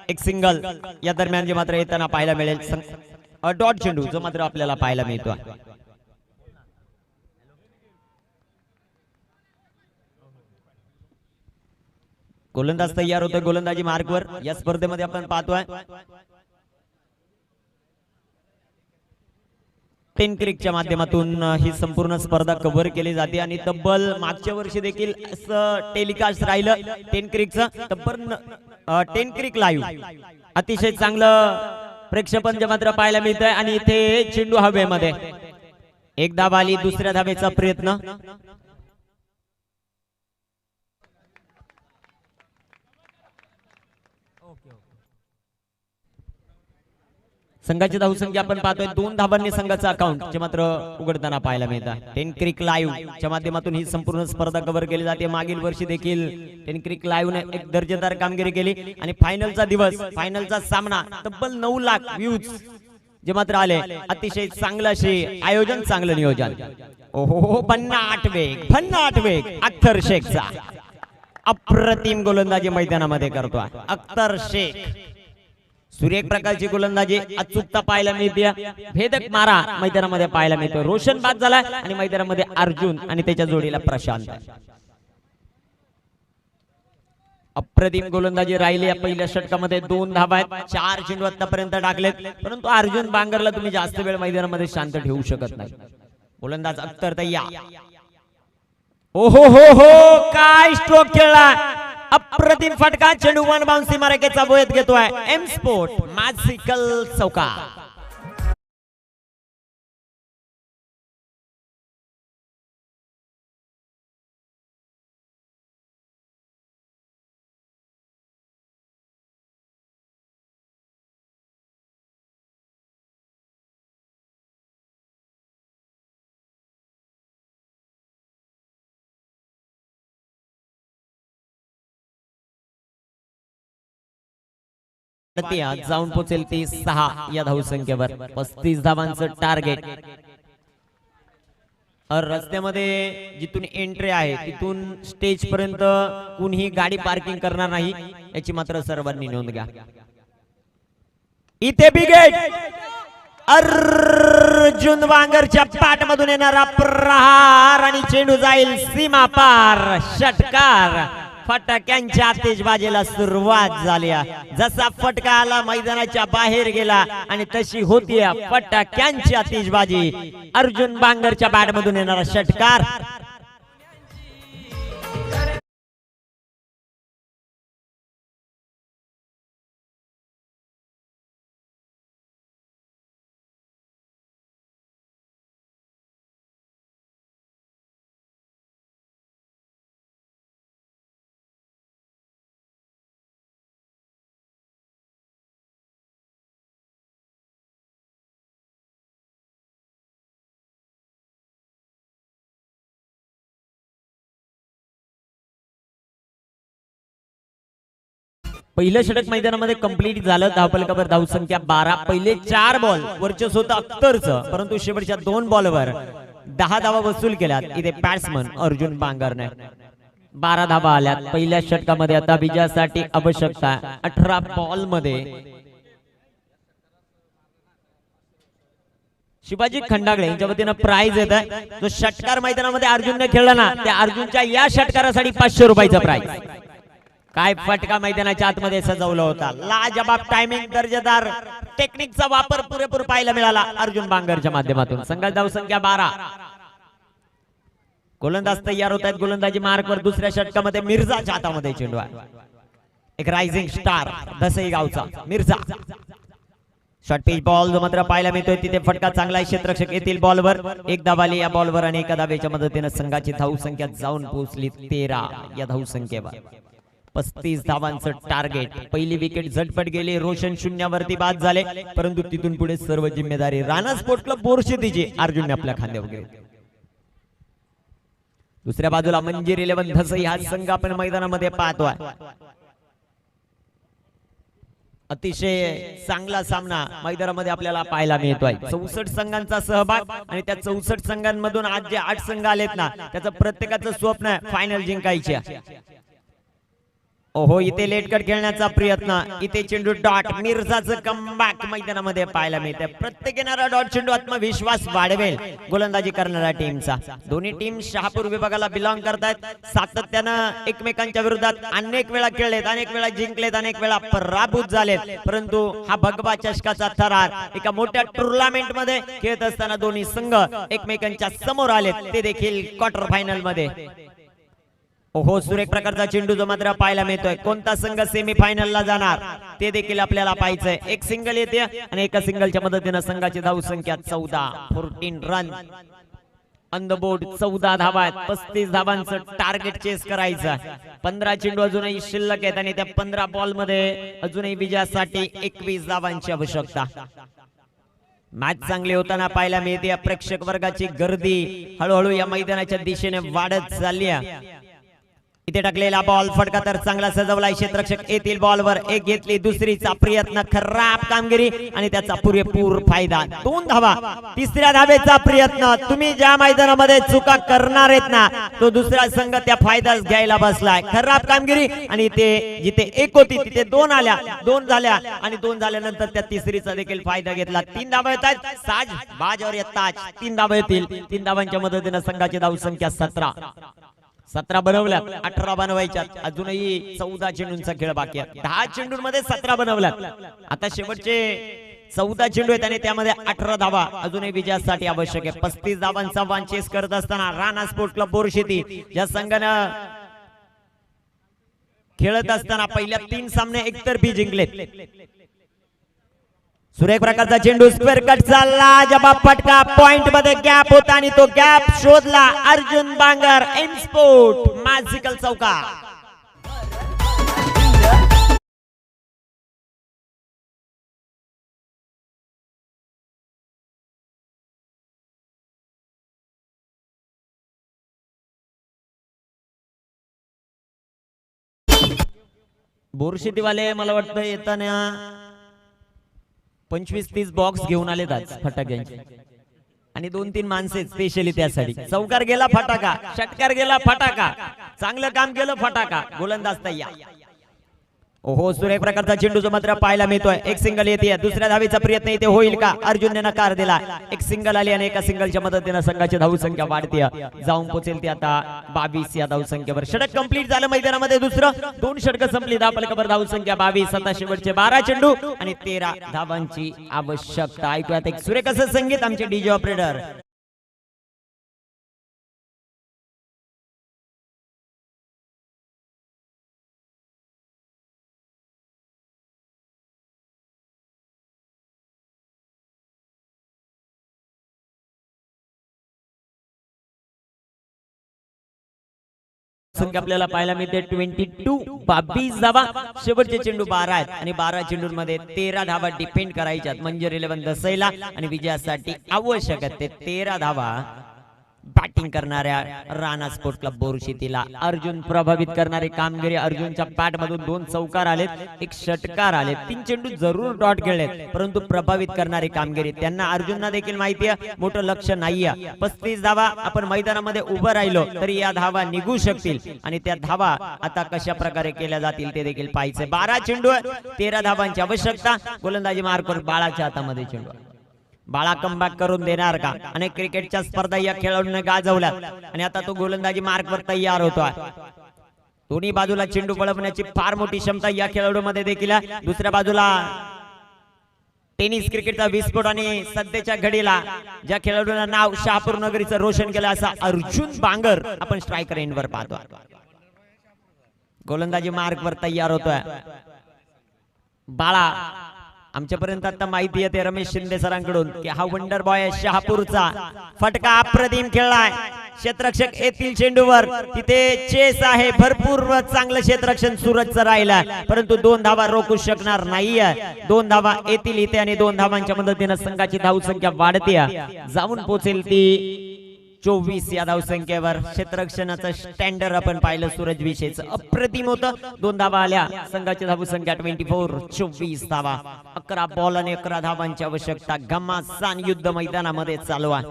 Speaker 1: एक सिंगल या दरम्यान जे मात्र येताना पाहायला मिळेल. डॉट चेंडू जो मात्र आपल्याला पाहायला मिळतो. गोलंदाज तयार होतोय गोलंदाजी मार्कवर. या स्पर्धेमध्ये आपण पाहतोय 10 क्रिकच्या माध्यमातून ही संपूर्ण स्पर्धा कव्हर केली जाते आणि तब्बल मागच्या वर्षी देखील असं टेलिकास्ट राहिलं 10 क्रिकचं. तब्बल 10 क्रिक लाईव्ह अतिशय चांगलं प्रेक्षेपण जे मात्र पाहायला मिळतंय. आणि इथे चेंडू हवेमध्ये, एक धाव आली, दुसऱ्या धावेचा प्रयत्न. संघाची धावसंख्या आपण पाहतोय 2 धावांनी संघाचं अकाउंट जे मात्र उघडताना पाहायला मिळतं. 10 क्रिक लाईव्ह च्या माध्यमातून ही संपूर्ण स्पर्धा कव्हर केली जाते. मागील वर्षी देखील 10 क्रिक लाईव्ह ने एक दर्जेदार कामगिरी केली आणि फायनलचा दिवस, फायनलचा सामना तब्बल 9 लाख व्ह्यूज जे मात्र आले. अतिशय चांगलं असे आयोजन, चांगलं नियोजन. ओहो, भन्नाट वेग अख्तर शेखचा. अप्रतिम गोलंदाजी मैदानामध्ये करतोय अख्तर शेख. सुरेख प्रकारची गोलंदाजी, अचूकता पाहायला मिळते. भेदक मारा मैदानामध्ये पाहायला मिळतो. रोशन बाद झाला आणि मैदानामध्ये अर्जुन आणि त्याच्या जोडीला प्रशांत. अप्रतिम गोलंदाजी राहिली या पहिल्या षटकामध्ये. 2 धावा आहेत, 4 चेंडू आतापर्यंत टाकलेत. परंतु अर्जुन बांगरला तुम्ही जास्त वेळ मैदानामध्ये शांत ठेवू शकत नाही. गोलंदाज अख्तर तयार. ओहो हो हो, काय स्ट्रोक खेळला. अप्रतिम फटका. चेंडू वन बाउन्स सीमारेषेचा बोयत घेतोय एम स्पोर्ट मॅजिकल चौका. जाऊन पोहोचेल ती 6 या धावसंख्येवर. 35 धावांचं टार्गेट. रस्त्यामध्ये जिथून एंट्री आहे तिथून स्टेज पर्यंत कुणीही गाडी पार्किंग करणार नाही याची मात्र सर्वांनी नोंद घ्या. इथे बिगेट अर्जुन वांगरच्या पाठमधून येणारा प्रहार आणि चेंडू जाईल सीमा पार. षटकार. फटक्यांच्या आतिषबाजीला सुरुवात झाली. जसा फटका आला मैदानाच्या बाहेर गेला आणि तशी होती फटक्यांची आतिषबाजी. अर्जुन बांगरच्या बॅट मधून येणारा षटकार. पहिलं षटक मैदानामध्ये कंप्लीट झालं. धावफलकावर धावसंख्या 12. पहिले 4 बॉल वर्चस्व होतं अख्तरचं, परंतु शेवटच्या 2 बॉलवर 10 धावा वसूल केल्यात इथे बॅट्समन अर्जुन बांगरने. 12 धावा आल्यात पहिल्या षटकामध्ये. आता विजयासाठी आवश्यकता 18 बॉल मध्ये. शिवाजी खंडागळे यांच्या वतीनं प्राइज येत आहे. जो षटकार मैदानामध्ये अर्जुनने खेळला ना, त्या अर्जुनच्या या षटकारासाठी 500 रुपयाचा प्राइज. काय फटका मैदानाच्या आतमध्ये सजवला होता. लाजबाब टायमिंग, दर्जेदार टेक्निकचा वापर पुरेपूर पाहायला मिळाला अर्जुन बांगरच्या माध्यमातून. संघाची धावसंख्या 12. गोलंदाज तयार होत आहेत. गोलंदाजी मार्कवर. दुसऱ्या षटकामध्ये मिर्झाच्या हातामध्ये चेंडू आहे. एक रायझिंग स्टार दसई गावचा मिर्झा. शॉर्ट पिच बॉल जो मात्र पाहायला मिळतोय तिथे फटका चांगला आहे. क्षेत्ररक्षक येतील बॉलवर. एक धाव आली या बॉलवर आणि एका धावेच्या मदतीने संघाची धावसंख्या जाऊन पोहोचली 13 या धावसंख्येवर. 35 धावांचं टार्गेट. पहिली विकेट झटपट गेली. रोशन शून्यावरती बाद झाले, परंतु तिथून पुढे सर्व जिम्मेदारी राणा स्पोर्ट्स क्लब बोरशेतीची अर्जुनने आपल्या खांद्यावर घेतली. दुसऱ्या बाजूला मंजीर 11 धसई हा संघ आपण मैदानामध्ये पाहतोय. अतिशय चांगला सामना मैदानामध्ये आपल्याला पाहायला मिळतोय. 64 संघांचा सहभाग आणि त्या 64 संघांमधून आज जे 8 संघ आलेत ना, त्याचं प्रत्येकाचं स्वप्न आहे फायनल जिंकायचे. ओहो, इथे लेट कट खेळण्याचा प्रयत्न, इथे चेंडू डॉट, मिर्झाचं कमबॅक मैदानामध्ये पाहायला मिळते. प्रत्येक येणारा डॉट चेंडू आत्मविश्वास वाढवेल गोलंदाजी करणाऱ्या टीमचा. दोन्ही टीम शहापूर विभागाला बिलॉंग करतायत. सातत्यानं एकमेकांच्या विरोधात अनेक वेळा खेळलेत, अनेक वेळा जिंकलेत, अनेक वेळा पराभूत झालेत. परंतु हा भगवा चषकाचा थरार एका मोठ्या टुर्नामेंट मध्ये खेळत असताना दोन्ही संघ एकमेकांच्या समोर आलेत, ते देखील क्वार्टर फायनल मध्ये. ओहो, सुरेख प्रकारचा चेंडू जो मात्र पाहायला मिळतोय. कोणता संघ सेमी फायनलला जाणार ते देखील आपल्याला पाहायचंय. एक सिंगल येते आणि एका सिंगलच्या मदतीने संघाची धाव संख्या 14 रन ऑन द बोर्ड. 14 धावा आहेत. 35 धावांचं टार्गेट चेस करायचं. 15 चेंडू अजूनही शिल्लक आहेत आणि त्या 15 बॉल मध्ये अजूनही विजयासाठी 21 धावांची आवश्यकता. मॅच चांगली होताना पाहायला मिळते. प्रेक्षक वर्गाची गर्दी हळूहळू या मैदानाच्या दिशेने वाढत चालली आहे. इथे टाकलेला बॉल फटका तर चांगला सजवलाय. क्षेत्ररक्षक येतील बॉलवर. एक घेतली, दुसरीचा प्रयत्न, खराब कामगिरी आणि त्याचा पुरेपूर फायदा. 2 धावा. तिसऱ्या धावेचा प्रयत्न. तुम्ही ज्या मैदानामध्ये चुका करणार आहेत ना, तो दुसरा संघ त्या फायदा घ्यायला बसलाय. खराब कामगिरी आणि ते जिथे 1 होती तिथे 2 आल्या, 2 झाल्या आणि 2 झाल्यानंतर त्या तिसरीचा देखील फायदा घेतला. 3 धावा येतात. साज बाजवर येतात. 3 धावा येतील. 3 धावांच्या मदतीने संघाची धाव संख्या 17 बनवल्यात. 18 बनवायच्यात. अजूनही 14 चेंडूंचा खेळ बाकी आहे. 10 चेंडूंमध्ये 17 बनवल्यात. आता शेवटचे 14 चेंडू आहेत आणि त्यामध्ये 18 धावा अजूनही विजयासाठी आवश्यक आहे. 35 धावांचा वांचेस करत असताना राणा स्पोर्ट क्लब बोरशेती या संघानं खेळत असताना पहिल्या 3 सामने एकतर्फी जिंकलेत. सुरेख प्रकारचा चेंडू स्क्वेअर कट चालला. जबाब फटका. पॉइंट मध्ये गॅप होता आणि तो गॅप शोधला Arjun Bangar. M sport magical चौका. बोरशेतीवाले मला वाटतं येताना 25-30 बॉक्स घेऊन आलेत आज फटाक्यांचे आणि 2-3 माणसे स्पेशली त्यासाठी. चौकार गेला फटाका, षटकार गेला फटाका, चांगलं काम केलं फटाका. गोलंदाज तयार. ओहो, सुरेख प्रकारचा चेंडू जो मात्र पाहायला मिळतोय. एक सिंगल येते. दुसऱ्या धावेचा प्रयत्न इथे होईल का? अर्जुनने नकार दिला. एक सिंगल आली आणि एका सिंगलच्या मदतीने संघाची धाव संख्या वाढते. जाऊन पोहोचेल ती आता 22 या धाव संख्येवर. षटक कंप्लीट झालं मैदानामध्ये. दुसरं 2 षटक संपली. धावफलकावर धाव संख्या 22. आता शेवटचे 12 चेंडू आणि 13 धावांची आवश्यकता. ऐकूयात एक सुरेख असं संगीत आमचे डीजे ऑपरेटर. संख्या आपल्याला पाहायला मिळते 22 धावा. शेवटचे चेंडू 12 आहेत आणि 12 चेंडूंमध्ये 13 धावा डिफेंड करायच्यात मंजर 11 दसईला आणि विजयासाठी आवश्यक आहेत ते 13 धावा. बॅटिंग करणाऱ्या राणा स्पोर्ट क्लब बोरशेतीला अर्जुन प्रभावित करणारी कामगिरी. अर्जुनच्या बॅट मधून 2 चौकार आलेत, 1 षटकार आले, 3 चेंडू जरूर डॉट खेळलेत, परंतु प्रभावित करणारी कामगिरी. त्यांना अर्जुनना देखील माहिती आहे मोठं लक्ष नाहीये. 35 धावा आपण मैदानामध्ये उभं राहिलो तरी या धावा निघू शकतील आणि त्या धावा आता कशा प्रकारे केल्या जातील ते देखील पाहायचे. 12 चेंडू 13 धावांची आवश्यकता. गोलंदाजी मार्कवर बाळाच्या हातामध्ये चेंडू. बाळा कमबॅक करून देणार का? अनेक क्रिकेटच्या स्पर्धा या खेळाडूंना गाजवल्या आणि आता तो गोलंदाजी मार्कवर तयार होतोय. दोन्ही बाजूला चेंडू पळवण्याची फार मोठी क्षमता या खेळाडूमध्ये देखील. दुसऱ्या बाजूला टेनिस क्रिकेटचा विस्फोट आणि सध्याच्या घडीला ज्या खेळाडूंना नाव शहापूर नगरीचं रोशन केलं असा अर्जुन बांगर आपण स्ट्रायकर एंडवर पाहतो. गोलंदाजी मार्कवर तयार होतोय बाळा. आमच्यापर्यंत आता माहिती येते रमेश शिंदे सरांकडून की हा वंडर बॉय शहापूरचा. फटका अप्रतिम खेळलाय. क्षेत्ररक्षक येथील चेंडूवर तिथे चेस आहे. भरपूर चांगलं क्षेत्ररक्षण सूरजचं राहिलं परंतु 2 धावा रोखू शकणार नाहीये. 2 धावा येतील इथे आणि 2 धावांच्या मदतीने संघाची धाव संख्या वाढते. जाऊन पोहोचेल ती 24 या धावसंख्येवर क्षेत्ररक्षणाचं स्टँडर्ड आपण पाहिलं सूरज विषयचं अप्रतिम होतं. 2 धावा आल्या. संघाची धावसंख्या 24 धावा. 11 बॉल आणि 11 धावांची आवश्यकता. घमासान युद्ध मैदानामध्ये चालू आहे.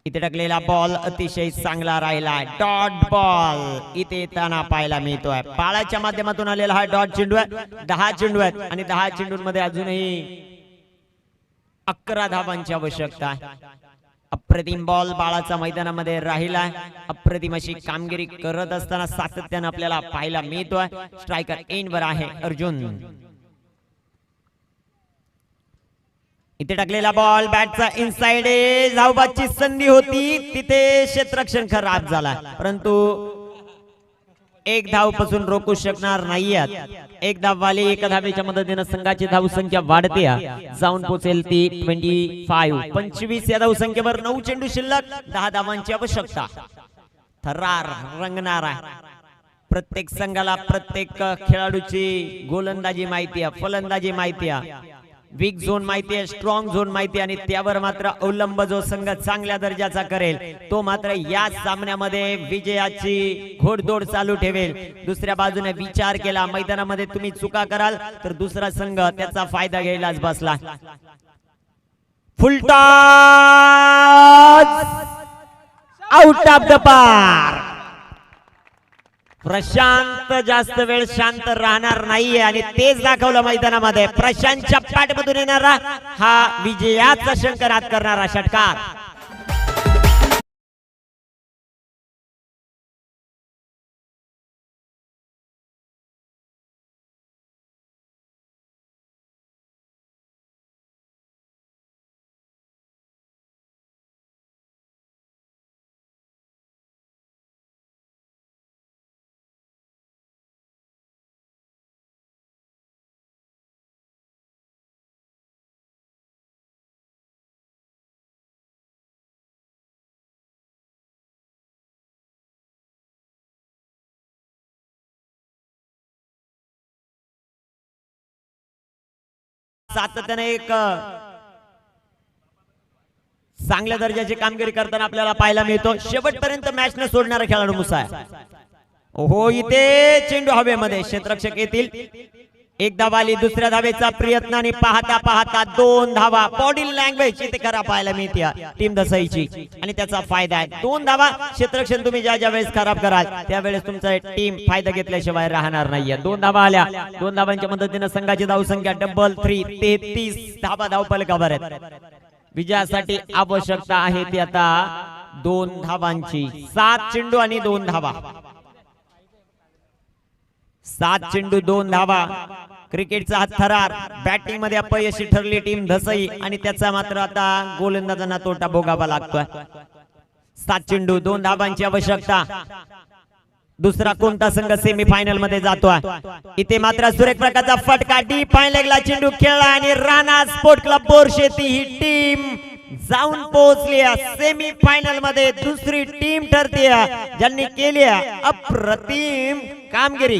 Speaker 1: इथे टाकलेला बॉल अतिशय चांगला राहिला. डॉट बॉल इथे येताना पाहायला मिळतोय. बाळाच्या माध्यमातून आलेला हा डॉट चेंडू आहे. 10 चेंडू आहेत आणि 10 चेंडूंमध्ये अजूनही 11 धावांची आवश्यकता आहे. अप्रतिम बॉल बाळाचा मैदानामध्ये राहिला. अप्रतिम अशी कामगिरी करत असताना सातत्याने आपल्याला पाहायला मिळतोय. स्ट्रायकर एंडवर आहे अर्जुन. इथे टाकलेला बॉल बॅटचा इनसाइड धावबाची संधी होती. तिथे क्षेत्ररक्षण खराब झाला परंतु एक धाव पासून रोखू शकणार नाहीयेत. एक धाववाली एका धावेच्या मदतीने संघाची धावसंख्या वाढते. जाऊन पोहोचेल ती 25 या धावसंख्येवर. 9 चेंडू शिल्लक. 10 धावांची आवश्यकता. थरार रंगणार आहे. प्रत्येक संघाला प्रत्येक खेळाडूची गोलंदाजी माहिती आहे, फलंदाजी माहिती आहे, वीक झोन माहिती आहे, स्ट्रॉंग झोन माहिती आहे आणि त्यावर मात्र अवलंब जो संघ चांगल्या दर्जाचा करेल तो मात्र या सामन्यामध्ये विजयाची घोडदौड चालू ठेवेल. दुसऱ्या बाजूने विचार केला मैदानामध्ये तुम्ही चुका कराल तर दुसरा संघ त्याचा फायदा घ्यायलाच बसला. Full toss out of the park. Prashant जास्त वेळ शांत राहणार नाहीये आणि तेच दाखवलं मैदानामध्ये. प्रशांतच्या पाठमधून येणारा हा विजयाचा शंकनाद करणारा षटकार. सातत्याने एक चांगल्या दर्जाची कामगिरी करताना आपल्याला पाहायला मिळतो. शेवटपर्यंत मॅच न सोडणारा खेळाडू मुसा आहे. हो इथे चेंडू हवेमध्ये. क्षेत्ररक्षक येतील. एक धाव आली. दुसऱ्या धावेचा प्रयत्न आणि पाहता पाहता 2 धावा. बॉडी लँग्वेज इथे खरा पाहायला मिळते टीम दसईची आणि त्याचा फायदा आहे. 2 धावा. क्षेत्ररक्षण तुम्ही ज्या वेळेस खराब कराल त्यावेळेस तुमचा टीम फायदा घेतल्याशिवाय राहणार नाहीये. 2 धावा आल्या. 2 धावांच्या मदतीने संघाची धावसंख्या डबल 3 33 धावा धावफलकावर आहेत. विजयासाठी आवश्यकता आहे ती आता 2 धावांची. 7 चेंडू आणि 2 धावा. 7 चेंडू 2 धावा. क्रिकेटचा हा थरार. बॅटिंग मध्ये अपयशी ठरली टीम धसई आणि त्याचा मात्र आता गोलंदाजांना तोटा भोगावा लागतोय. 7 चेंडू 2 धावांची आवश्यकता. दुसरा कोणता संघ सेमीफायनल मध्ये जातोय. इथे मात्र सुरेख प्रकारचा फटका. डीप फाईन लेगला चेंडू खेळला आणि राणा स्पोर्ट क्लब बोरशेती ही टीम जाऊन पोहोचली सेमी फायनल मध्ये. दुसरी टीम ठरते ज्यांनी केली अप्रतिम कामगिरी.